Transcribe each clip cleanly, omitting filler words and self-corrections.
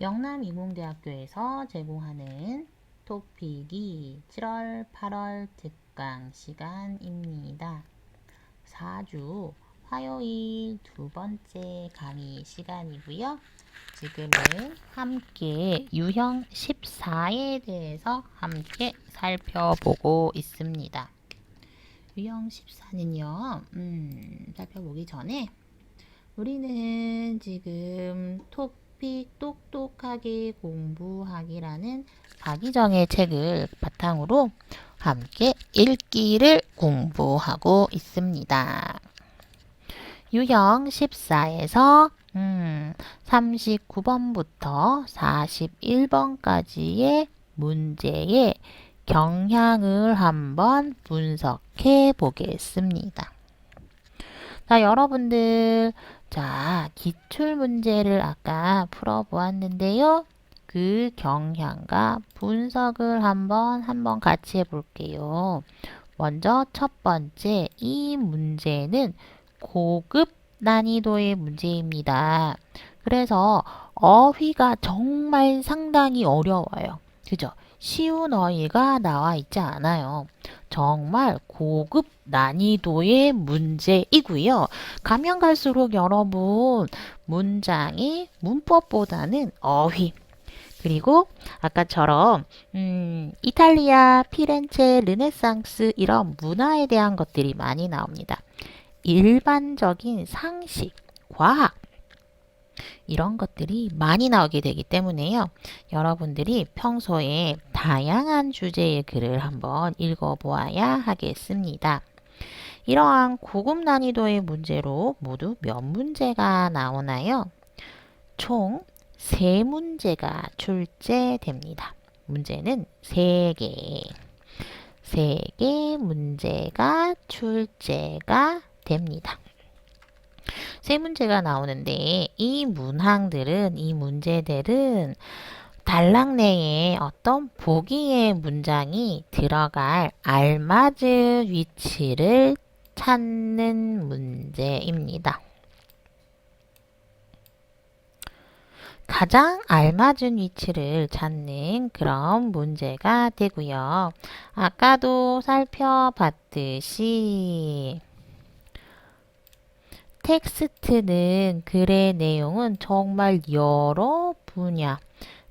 영남이공대학교에서 제공하는 토픽이 7월, 8월 특강 시간입니다. 4주 화요일 두 번째 강의 시간이고요. 지금은 함께 유형 14에 대해서 함께 살펴보고 있습니다. 유형 14는요, 살펴보기 전에 우리는 지금 토픽 똑똑하게 공부하기라는 박희정의 책을 바탕으로 함께 읽기를 공부하고 있습니다. 유형 14에서 39번부터 41번까지의 문제의 경향을 한번 분석해 보겠습니다. 자, 여러분들, 자, 기출문제를 아까 풀어보았는데요. 그 경향과 분석을 한번 같이 해볼게요. 먼저 첫 번째, 이 문제는 고급 난이도의 문제입니다. 그래서 어휘가 정말 상당히 어려워요. 그죠? 쉬운 어휘가 나와 있지 않아요. 정말 고급 난이도의 문제이고요. 가면 갈수록 여러분 문장이 문법보다는 어휘 그리고 아까처럼 이탈리아, 피렌체, 르네상스 이런 문화에 대한 것들이 많이 나옵니다. 일반적인 상식, 과학 이런 것들이 많이 나오게 되기 때문에요. 여러분들이 평소에 다양한 주제의 글을 한번 읽어보아야 하겠습니다. 이러한 고급 난이도의 문제로 모두 몇 문제가 나오나요? 총 3문제가 출제됩니다. 문제는 3개. 3개 문제가 출제가 됩니다. 3문제가 나오는데 이 문항들은, 이 문제들은 단락 내에 어떤 보기의 문장이 들어갈 알맞은 위치를 찾는 문제입니다. 가장 알맞은 위치를 찾는 그런 문제가 되고요. 아까도 살펴봤듯이 텍스트는 글의 내용은 정말 여러 분야,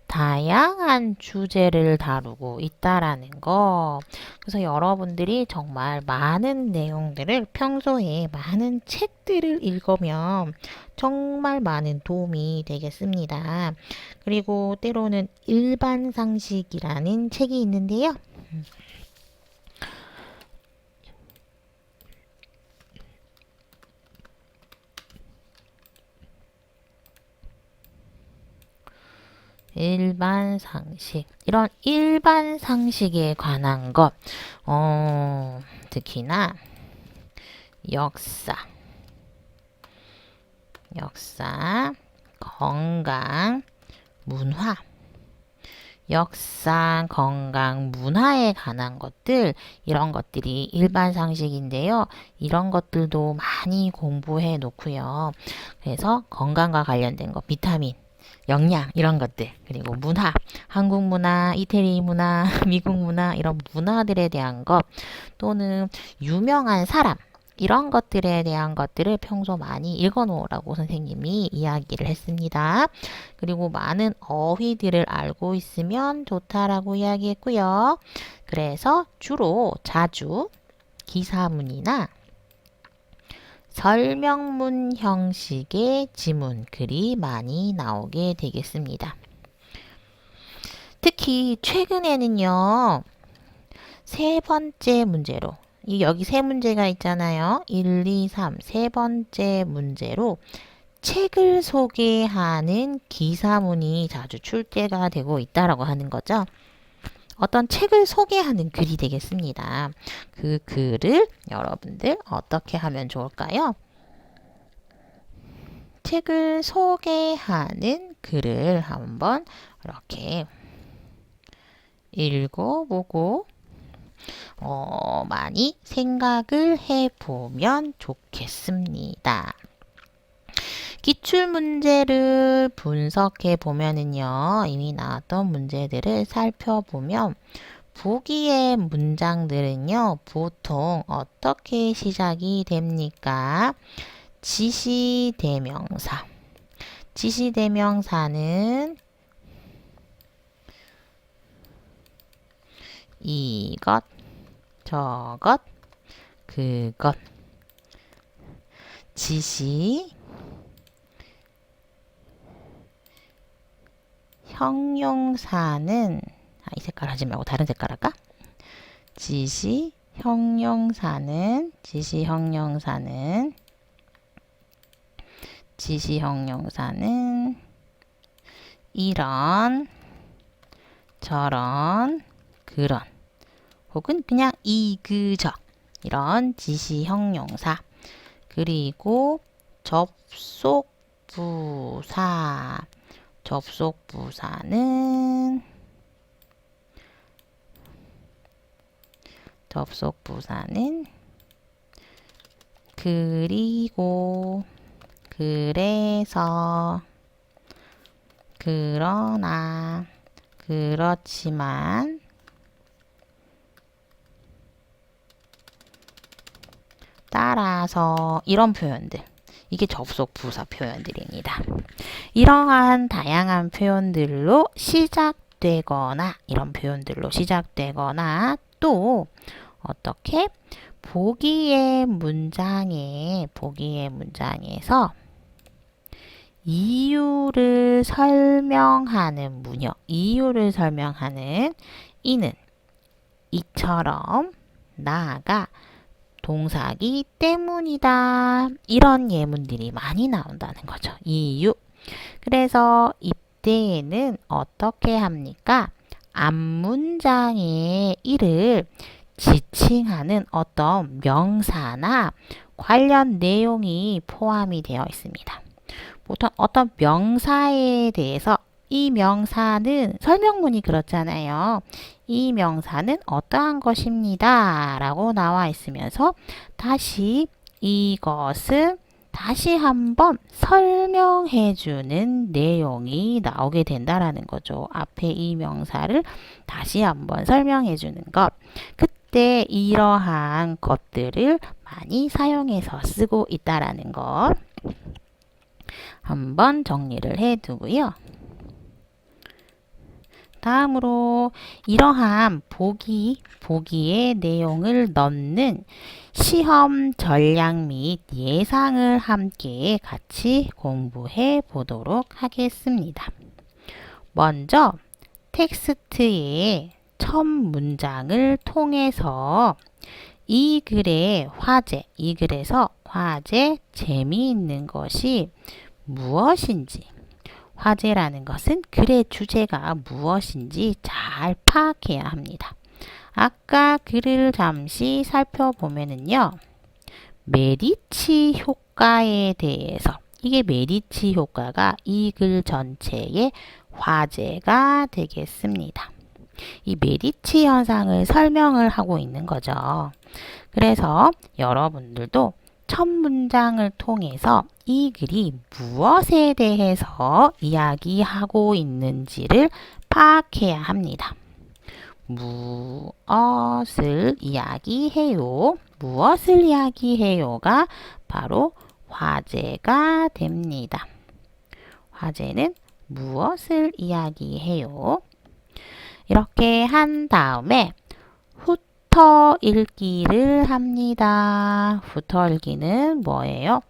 다양한 주제를 다루고 있다라는 거. 그래서 여러분들이 정말 많은 내용들을 평소에 많은 책들을 읽으면 정말 많은 도움이 되겠습니다. 그리고 때로는 일반상식이라는 책이 있는데요. 일반 상식. 이런 일반 상식에 관한 것, 특히나 역사, 건강, 문화, 역사, 건강, 문화에 관한 것들, 이런 것들이 일반 상식인데요. 이런 것들도 많이 공부해 놓고요. 그래서 건강과 관련된 것, 비타민, 영양 이런 것들 그리고 문화, 한국 문화, 이태리 문화, 미국 문화 이런 문화들에 대한 것 또는 유명한 사람 이런 것들에 대한 것들을 평소 많이 읽어 놓으라고 선생님이 이야기를 했습니다. 그리고 많은 어휘들을 알고 있으면 좋다라고 이야기했고요. 그래서 주로 자주 기사문이나 설명문 형식의 지문, 글이 많이 나오게 되겠습니다. 특히 최근에는요. 3번째 문제로 여기 3문제가 있잖아요. 1, 2, 3 3번째 문제로 책을 소개하는 기사문이 자주 출제가 되고 있다라고 하는 거죠. 어떤 책을 소개하는 글이 되겠습니다. 그 글을 여러분들 어떻게 하면 좋을까요? 책을 소개하는 글을 한번 이렇게 읽어보고 많이 생각을 해보면 좋겠습니다. 기출문제를 분석해 보면은요, 이미 나왔던 문제들을 살펴보면 보기의 문장들은요, 보통 어떻게 시작이 됩니까? 지시대명사. 지시대명사는 이것, 저것, 그것. 지시, 형용사는 이 색깔 하지 말고 다른 색깔 할까? 지시형용사는 이런, 저런, 그런, 혹은 그냥 이그저 이런 지시형용사. 그리고 접속부사. 접속부사는 그리고, 그래서, 그러나, 그렇지만, 따라서 이런 표현들. 이게 접속부사 표현들입니다. 이러한 다양한 표현들로 시작되거나 이런 표현들로 시작되거나 또 어떻게 보기의 문장에서 이유를 설명하는 문형, 이유를 설명하는 이는 이처럼 나아가 동사기 때문이다. 이런 예문들이 많이 나온다는 거죠. 이유. 그래서 이때에는 어떻게 합니까? 앞문장의 이를 지칭하는 어떤 명사나 관련 내용이 포함이 되어 있습니다. 보통 어떤 명사에 대해서 이 명사는 설명문이 그렇잖아요. 이 명사는 어떠한 것입니다. 라고 나와 있으면서 다시 이것은 다시 한번 설명해 주는 내용이 나오게 된다라는 거죠. 앞에 이 명사를 다시 한번 설명해 주는 것. 그때 이러한 것들을 많이 사용해서 쓰고 있다라는 것. 한번 정리를 해 두고요. 다음으로 이러한 보기의 내용을 넣는 시험 전략 및 예상을 함께 같이 공부해 보도록 하겠습니다. 먼저 텍스트의 첫 문장을 통해서 이 글의 화제, 이 글에서 화제 재미있는 것이 무엇인지, 화제라는 것은 글의 주제가 무엇인지 잘 파악해야 합니다. 아까 글을 잠시 살펴보면은요, 메디치 효과에 대해서, 이게 메디치 효과가 이 글 전체의 화제가 되겠습니다. 이 메디치 현상을 설명을 하고 있는 거죠. 그래서 여러분들도 첫 문장을 통해서 이 글이 무엇에 대해서 이야기하고 있는지를 파악해야 합니다. 무엇을 이야기해요? 무엇을 이야기해요가 바로 화제가 됩니다. 화제는 무엇을 이야기해요? 이렇게 한 다음에 훑어 읽기를 합니다. 훑어 읽기는 뭐예요?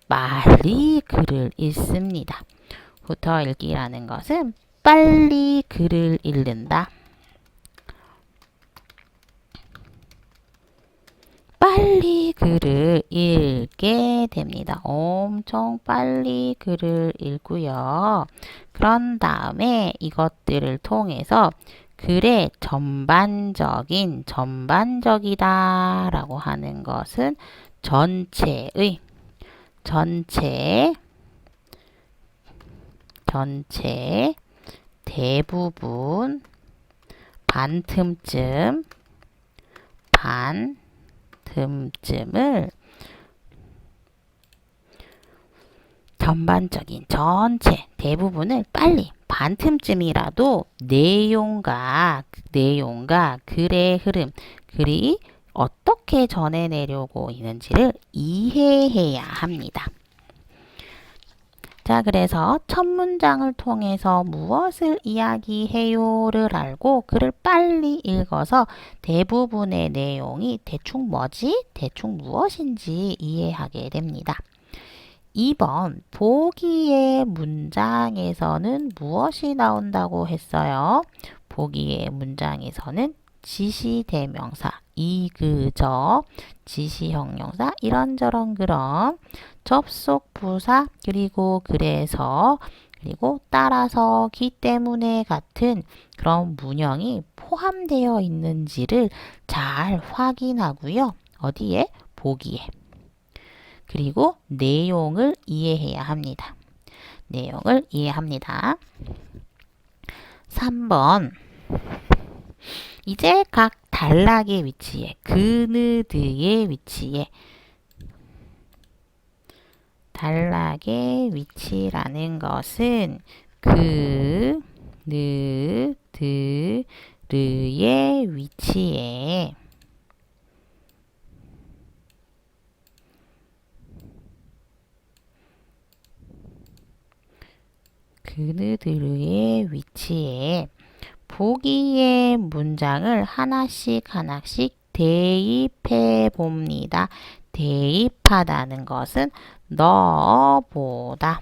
빨리 글을 읽습니다. 훑어 읽기라는 것은 빨리 글을 읽는다. 빨리 글을 읽게 됩니다. 엄청 빨리 글을 읽고요. 그런 다음에 이것들을 통해서 글의 전반적이다 라고 하는 것은 전체 대부분 반틈쯤을 전반적인 전체 대부분을 빨리 반틈쯤이라도 내용과 글의 흐름, 글이 어떻게 전해내려고 있는지를 이해해야 합니다. 자, 그래서 첫 문장을 통해서 무엇을 이야기해요를 알고 글을 빨리 읽어서 대부분의 내용이 대충 뭐지? 대충 무엇인지 이해하게 됩니다. 2번, 보기의 문장에서는 무엇이 나온다고 했어요? 보기의 문장에서는 지시대명사, 이그저, 지시형용사, 이런저런 그런 접속부사, 그리고 그래서, 그리고 따라서, 기 때문에 같은 그런 문형이 포함되어 있는지를 잘 확인하고요. 어디에? 보기에. 그리고 내용을 이해해야 합니다. 내용을 이해합니다. 3번. 이제 각 단락의 위치에, 그느드의 위치에, 단락의 위치라는 것은 그, 느, 드, 르의 위치에 그느드의 위치에 보기의 문장을 하나씩 대입해 봅니다. 대입하다는 것은 넣어보다.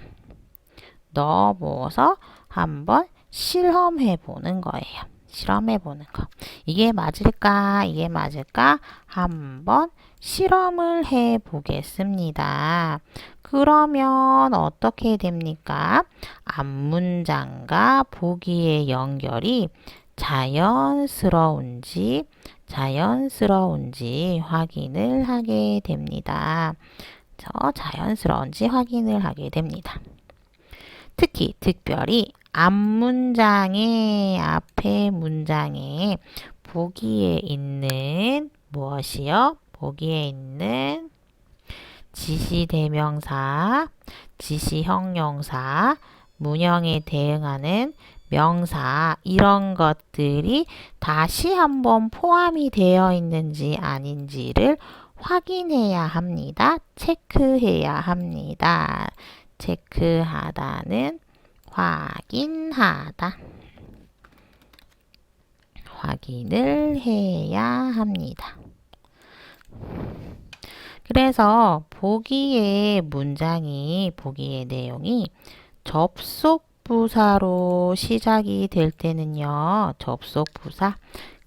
넣어보어서 한번 실험해 보는 거예요. 실험해 보는 거. 이게 맞을까? 이게 맞을까? 한번 실험을 해 보겠습니다. 그러면 어떻게 됩니까? 앞문장과 보기의 연결이 자연스러운지 확인을 하게 됩니다. 자연스러운지 확인을 하게 됩니다. 특별히 앞에 문장에 보기에 있는 무엇이요? 보기에 있는 지시대명사, 지시형용사, 문형에 대응하는 명사, 이런 것들이 다시 한번 포함이 되어 있는지 아닌지를 확인해야 합니다. 체크해야 합니다. 체크하다는 확인하다. 확인을 해야 합니다. 그래서 보기의 내용이 접속부사로 시작이 될 때는요. 접속부사.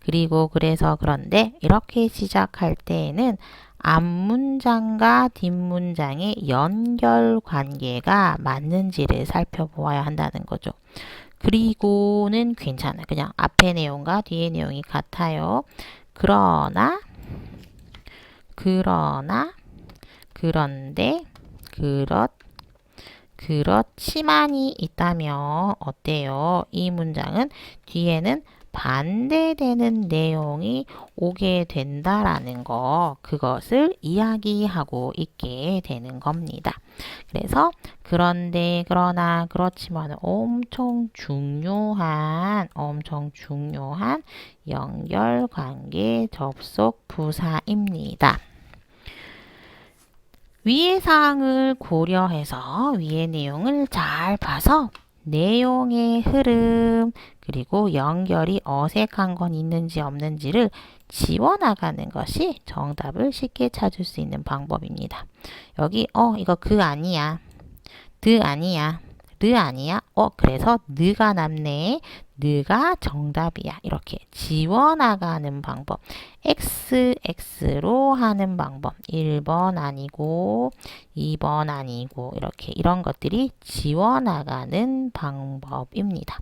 그리고 그런데 이렇게 시작할 때에는 앞문장과 뒷문장의 연결 관계가 맞는지를 살펴보아야 한다는 거죠. 그리고는 괜찮아요. 그냥 앞의 내용과 뒤의 내용이 같아요. 그런데, 그렇지만이 있다면 어때요? 이 문장은 뒤에는 반대되는 내용이 오게 된다라는 거, 그것을 이야기하고 있게 되는 겁니다. 그래서 그런데, 그러나, 그렇지만 엄청 중요한 연결관계 접속 부사입니다. 위의 사항을 고려해서 위의 내용을 잘 봐서 내용의 흐름, 그리고 연결이 어색한 건 있는지 없는지를 지워나가는 것이 정답을 쉽게 찾을 수 있는 방법입니다. 여기 이거 아니야. 아니야. 르 아니야? 그래서 느가 남네. 느가 정답이야. 이렇게 지워나가는 방법. XX로 하는 방법. 1번 아니고 2번 아니고 이렇게 이런 것들이 지워나가는 방법입니다.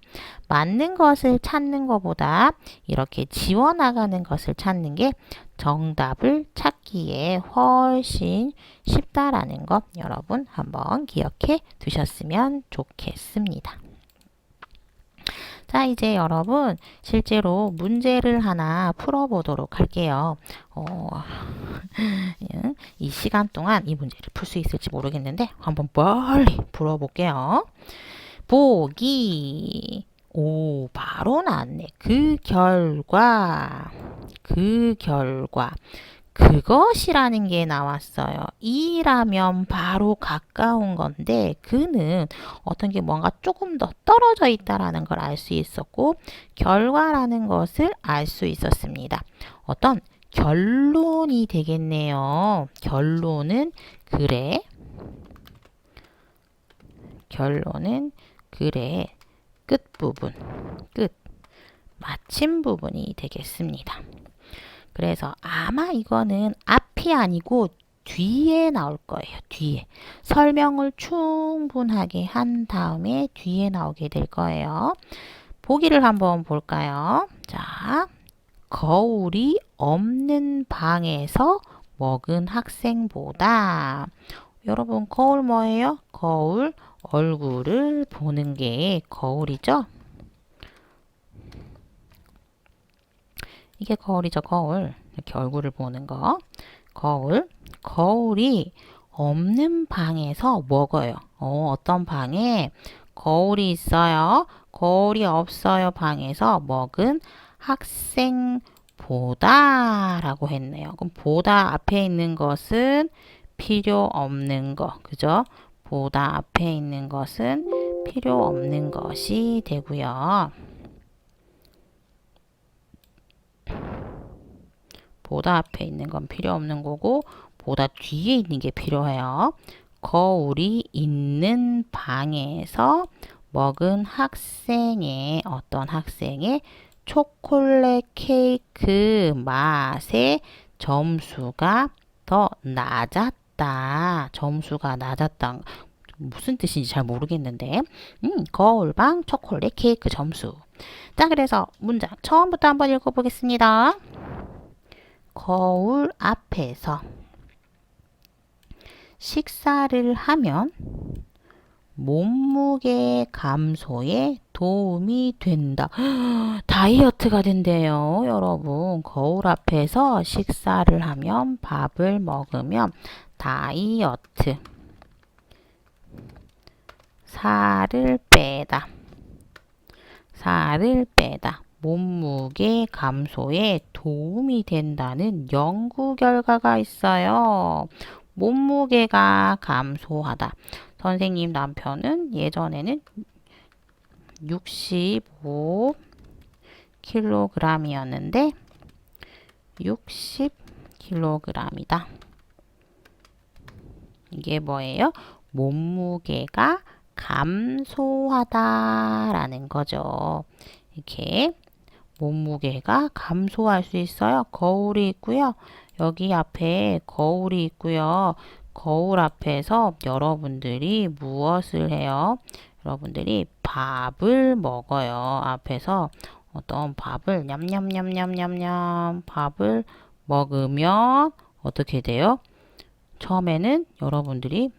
맞는 것을 찾는 것보다 이렇게 지워나가는 것을 찾는 게 정답을 찾기에 훨씬 쉽다라는 것 여러분 한번 기억해 두셨으면 좋겠습니다. 자, 이제 여러분 실제로 문제를 하나 풀어보도록 할게요. 이 시간 동안 이 문제를 풀 수 있을지 모르겠는데 한번 빨리 풀어볼게요. 보기. 오, 바로 나왔네. 그 결과. 그것이라는 게 나왔어요. 이라면 바로 가까운 건데 그는 어떤 게 뭔가 조금 더 떨어져 있다라는 걸 알 수 있었고 결과라는 것을 알 수 있었습니다. 어떤 결론이 되겠네요. 결론은 그래. 결론은 그래. 끝부분. 끝. 마침 부분이 되겠습니다. 그래서 아마 이거는 앞이 아니고 뒤에 나올 거예요. 뒤에. 설명을 충분하게 한 다음에 뒤에 나오게 될 거예요. 보기를 한번 볼까요? 자, 거울이 없는 방에서 먹은 학생보다 여러분 거울 뭐예요? 거울 얼굴을 보는 게 거울이죠? 이게 거울이죠, 거울. 이렇게 얼굴을 보는 거. 거울. 거울이 없는 방에서 먹어요. 어떤 방에 거울이 있어요. 거울이 없어요. 방에서 먹은 학생보다 라고 했네요. 그럼 보다 앞에 있는 것은 필요 없는 거. 그죠? 보다 앞에 있는 것은 필요 없는 것이 되고요. 보다 앞에 있는 건 필요 없는 거고 보다 뒤에 있는 게 필요해요. 거울이 있는 방에서 먹은 학생의 어떤 학생의 초콜릿 케이크 맛의 점수가 더 낮았다. 점수가 낮았다. 무슨 뜻인지 잘 모르겠는데 거울방 초콜릿 케이크 점수. 자, 그래서 문장 처음부터 한번 읽어보겠습니다. 거울 앞에서 식사를 하면 몸무게 감소에 도움이 된다. 다이어트가 된대요, 여러분. 거울 앞에서 식사를 하면 밥을 먹으면 다이어트. 살을 빼다. 몸무게 감소에 도움이 된다는 연구 결과가 있어요. 몸무게가 감소하다. 선생님 남편은 예전에는 65kg이었는데 60kg이다. 이게 뭐예요? 몸무게가 감소하다라는 거죠. 이렇게 몸무게가 감소할 수 있어요. 거울이 있고요. 여기 앞에 거울이 있고요. 거울 앞에서 여러분들이 무엇을 해요? 여러분들이 밥을 먹어요. 앞에서 어떤 밥을 냠냠냠냠냠냠 밥을 먹으면 어떻게 돼요? 처음에는 여러분들이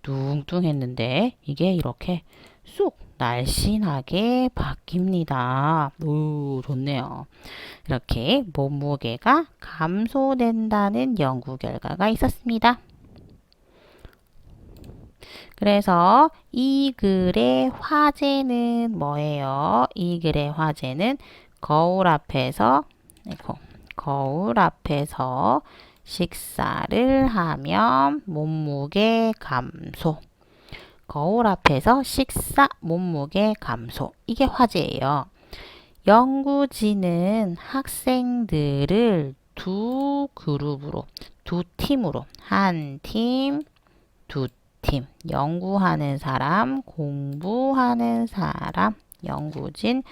뚱뚱했는데 이게 이렇게 쑥 날씬하게 바뀝니다. 오, 좋네요. 이렇게 몸무게가 감소된다는 연구 결과가 있었습니다. 그래서 이 글의 화제는 뭐예요? 이 글의 화제는 거울 앞에서 식사를 하면 몸무게 감소. 거울 앞에서 식사, 몸무게 감소. 이게 화제예요. 연구진은 학생들을 두 그룹으로, 두 팀으로, 한 팀, 두 팀. 연구하는 사람, 공부하는 사람, 연구진,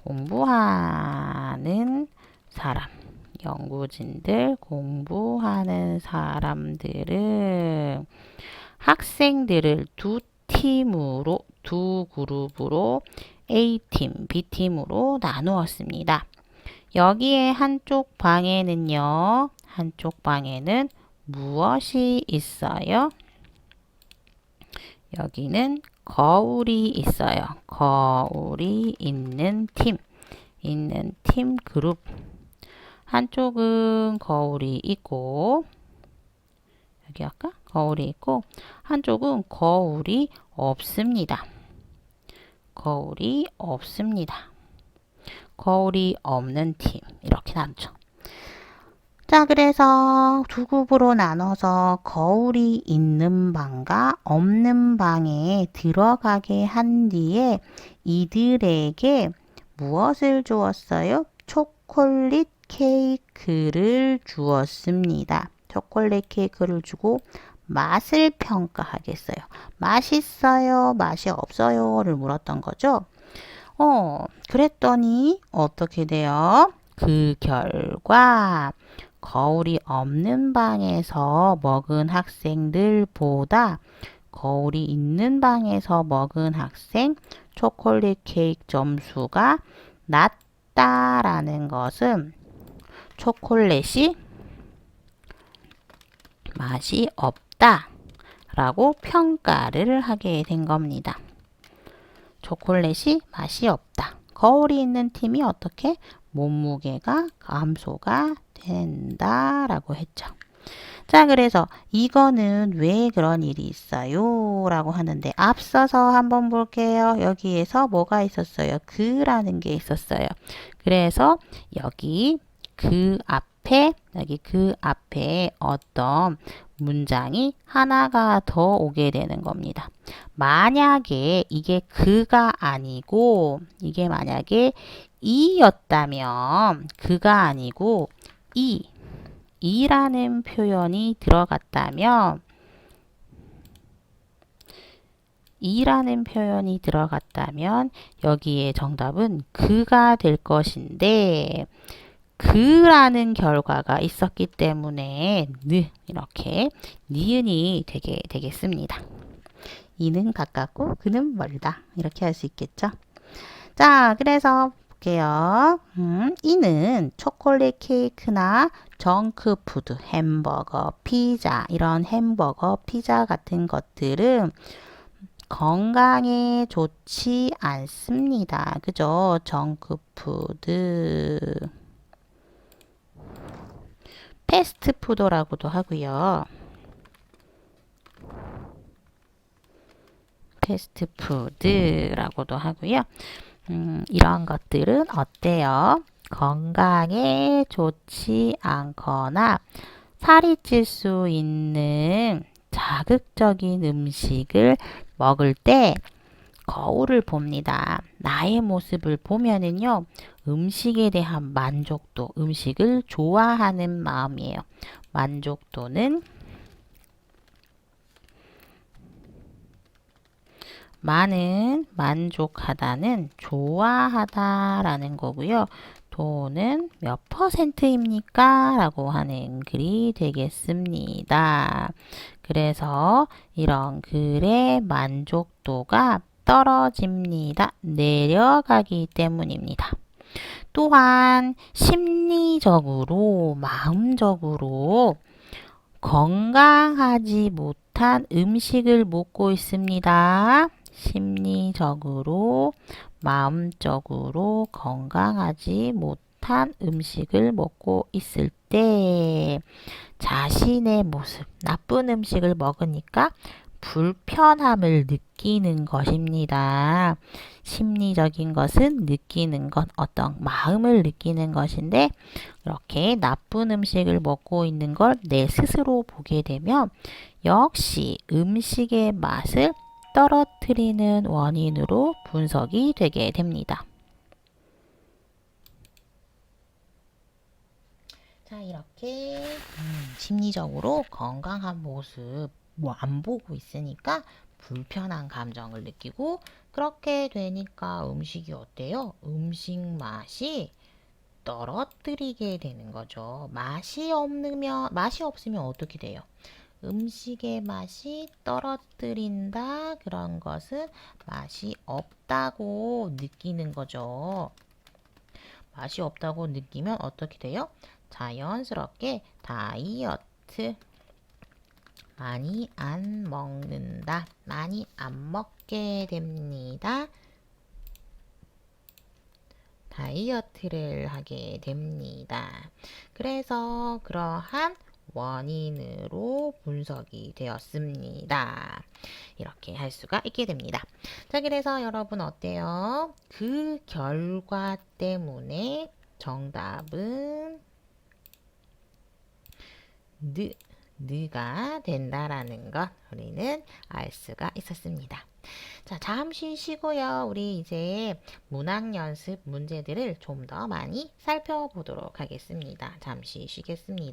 공부하는 사람. 연구진들, 공부하는 사람들은 학생들을 두 팀으로, 두 그룹으로 A팀, B팀으로 나누었습니다. 여기에 한쪽 방에는요, 한쪽 방에는 무엇이 있어요? 여기는 거울이 있어요. 거울이 있는 팀 그룹. 한쪽은 거울이 있고, 여기 아까 거울이 있고, 한쪽은 거울이 없습니다. 거울이 없습니다. 거울이 없는 팀. 이렇게 나누죠. 자, 그래서 두 그룹으로 나눠서 거울이 있는 방과 없는 방에 들어가게 한 뒤에 이들에게 무엇을 주었어요? 초콜릿 케이크를 주었습니다. 초콜릿 케이크를 주고 맛을 평가하겠어요. 맛있어요? 맛이 없어요?를 물었던 거죠. 그랬더니 어떻게 돼요? 그 결과 거울이 없는 방에서 먹은 학생들보다 거울이 있는 방에서 먹은 학생 초콜릿 케이크 점수가 낮다라는 것은 초콜릿이 맛이 없다라고 평가를 하게 된 겁니다. 초콜릿이 맛이 없다. 거울이 있는 팀이 어떻게? 몸무게가 감소가 된다라고 했죠. 자, 그래서 이거는 왜 그런 일이 있어요? 라고 하는데 앞서서 한번 볼게요. 여기에서 뭐가 있었어요? 그라는 게 있었어요. 그래서 여기 그 앞에 어떤 문장이 하나가 더 오게 되는 겁니다. 만약에 이게 그가 아니고 이게 만약에 이였다면 그가 아니고 이라는 표현이 들어갔다면 여기에 정답은 그가 될 것인데 그라는 결과가 있었기 때문에 이렇게 니은이 되겠습니다. 이는 가깝고 그는 멀다. 이렇게 할 수 있겠죠. 자, 그래서 볼게요. 이는 초콜릿 케이크나 정크푸드, 햄버거, 피자, 이런 햄버거, 피자 같은 것들은 건강에 좋지 않습니다. 그죠? 정크푸드. 패스트푸드라고도 하고요. 패스트푸드라고도 하고요. 이런 것들은 어때요? 건강에 좋지 않거나 살이 찔 수 있는 자극적인 음식을 먹을 때 거울을 봅니다. 나의 모습을 보면은요, 음식에 대한 만족도, 음식을 좋아하는 마음이에요. 만족도는 많은 만족하다는 좋아하다라는 거고요. 도는 몇 %입니까? 라고 하는 글이 되겠습니다. 그래서 이런 글의 만족도가 떨어집니다. 내려가기 때문입니다. 또한 심리적으로, 마음적으로 건강하지 못한 음식을 먹고 있습니다. 심리적으로, 마음적으로 건강하지 못한 음식을 먹고 있을 때 자신의 모습, 나쁜 음식을 먹으니까 불편함을 느끼는 것입니다. 심리적인 것은 느끼는 것, 어떤 마음을 느끼는 것인데 이렇게 나쁜 음식을 먹고 있는 걸 내 스스로 보게 되면 역시 음식의 맛을 떨어뜨리는 원인으로 분석이 되게 됩니다. 자, 이렇게 심리적으로 건강한 모습 안 보고 있으니까 불편한 감정을 느끼고 그렇게 되니까 음식이 어때요? 음식 맛이 떨어뜨리게 되는 거죠. 맛이 없으면 어떻게 돼요? 음식의 맛이 떨어뜨린다. 그런 것은 맛이 없다고 느끼는 거죠. 맛이 없다고 느끼면 어떻게 돼요? 자연스럽게 다이어트 많이 안 먹는다. 많이 안 먹게 됩니다. 다이어트를 하게 됩니다. 그래서 그러한 원인으로 분석이 되었습니다. 이렇게 할 수가 있게 됩니다. 자, 그래서 여러분 어때요? 그 결과 때문에 정답은 느가 된다라는 것 우리는 알 수가 있었습니다. 자, 잠시 쉬고요. 우리 이제 문학 연습 문제들을 좀 더 많이 살펴보도록 하겠습니다. 잠시 쉬겠습니다.